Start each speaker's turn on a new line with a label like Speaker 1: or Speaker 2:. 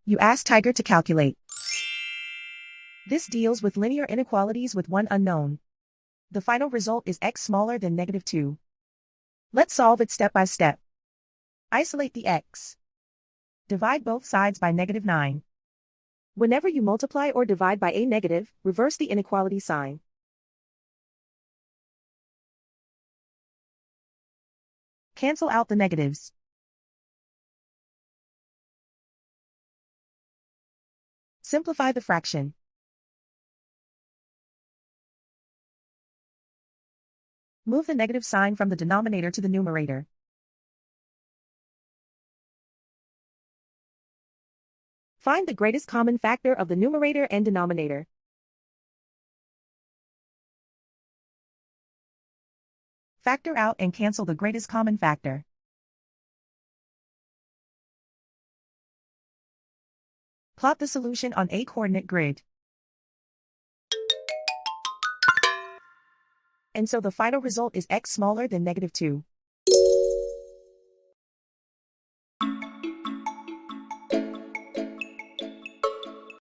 Speaker 1: You ask Tiger to calculate. This deals with linear inequalities with one unknown. The final result is x smaller than -2. Let's solve it step by step. Isolate the x. Divide both sides by -9. Whenever you multiply or divide by a negative, reverse the inequality sign. Cancel out the negatives. Simplify the fraction. Move the negative sign from the denominator to the numerator. Find the greatest common factor of the numerator and denominator. Factor out and cancel the greatest common factor. Plot the solution on a coordinate grid. And so the final result is x smaller than -2.